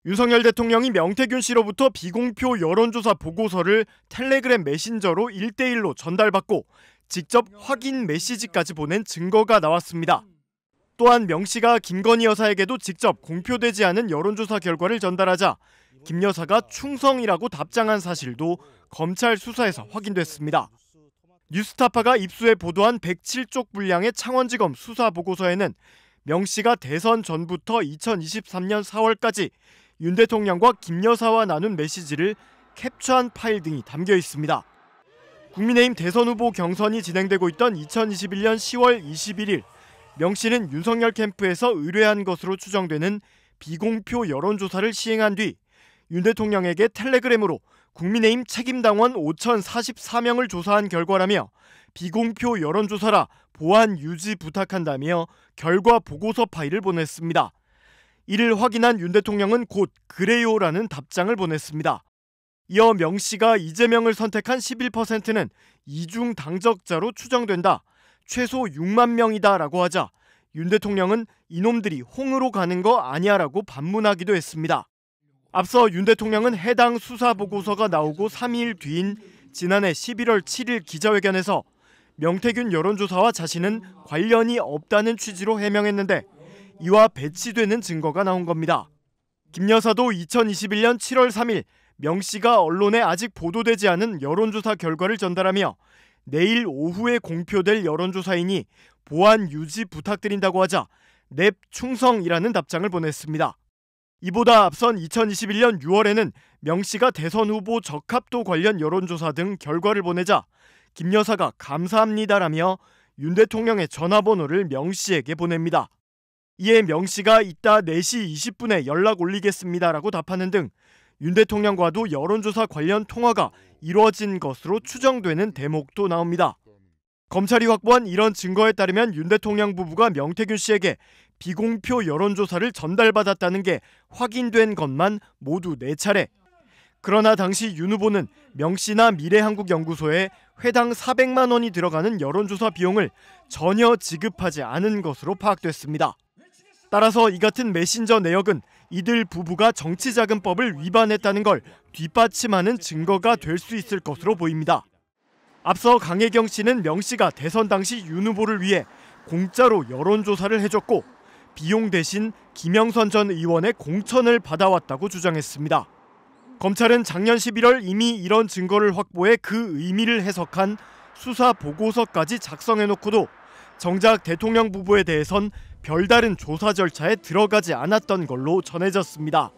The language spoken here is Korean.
윤석열 대통령이 명태균 씨로부터 비공표 여론조사 보고서를 텔레그램 메신저로 1대1로 전달받고 직접 확인 메시지까지 보낸 증거가 나왔습니다. 또한 명 씨가 김건희 여사에게도 직접 공표되지 않은 여론조사 결과를 전달하자 김 여사가 충성이라고 답장한 사실도 검찰 수사에서 확인됐습니다. 뉴스타파가 입수해 보도한 107쪽 분량의 창원지검 수사보고서에는 명 씨가 대선 전부터 2023년 4월까지 윤 대통령과 김 여사와 나눈 메시지를 캡처한 파일 등이 담겨 있습니다. 국민의힘 대선 후보 경선이 진행되고 있던 2021년 10월 21일 명 씨는 윤석열 캠프에서 의뢰한 것으로 추정되는 비공표 여론조사를 시행한 뒤 윤 대통령에게 텔레그램으로 국민의힘 책임당원 5,044명을 조사한 결과라며 비공표 여론조사라 보안 유지 부탁한다며 결과 보고서 파일을 보냈습니다. 이를 확인한 윤 대통령은 곧 그래요라는 답장을 보냈습니다. 이어 명 씨가 이재명을 선택한 11%는 이중 당적자로 추정된다. 최소 6만 명이다라고 하자 윤 대통령은 이놈들이 홍으로 가는 거 아니야라고 반문하기도 했습니다. 앞서 윤 대통령은 해당 수사보고서가 나오고 3일 뒤인 지난해 11월 7일 기자회견에서 명태균 여론조사와 자신은 관련이 없다는 취지로 해명했는데 이와 배치되는 증거가 나온 겁니다. 김 여사도 2021년 7월 3일 명 씨가 언론에 아직 보도되지 않은 여론조사 결과를 전달하며 내일 오후에 공표될 여론조사이니 보안 유지 부탁드린다고 하자 넵 충성이라는 답장을 보냈습니다. 이보다 앞선 2021년 6월에는 명 씨가 대선 후보 적합도 관련 여론조사 등 결과를 보내자 김 여사가 감사합니다라며 윤 대통령의 전화번호를 명 씨에게 보냅니다. 이에 명 씨가 이따 4시 20분에 연락 올리겠습니다라고 답하는 등 윤 대통령과도 여론조사 관련 통화가 이루어진 것으로 추정되는 대목도 나옵니다. 검찰이 확보한 이런 증거에 따르면 윤 대통령 부부가 명태균 씨에게 비공표 여론조사를 전달받았다는 게 확인된 것만 모두 4차례. 그러나 당시 윤 후보는 명 씨나 미래한국연구소에 회당 400만 원이 들어가는 여론조사 비용을 전혀 지급하지 않은 것으로 파악됐습니다. 따라서 이 같은 메신저 내역은 이들 부부가 정치자금법을 위반했다는 걸 뒷받침하는 증거가 될 수 있을 것으로 보입니다. 앞서 강혜경 씨는 명 씨가 대선 당시 윤 후보를 위해 공짜로 여론조사를 해줬고 비용 대신 김영선 전 의원의 공천을 받아왔다고 주장했습니다. 검찰은 작년 11월 이미 이런 증거를 확보해 그 의미를 해석한 수사 보고서까지 작성해놓고도 정작 대통령 부부에 대해선 별다른 조사 절차에 들어가지 않았던 걸로 전해졌습니다.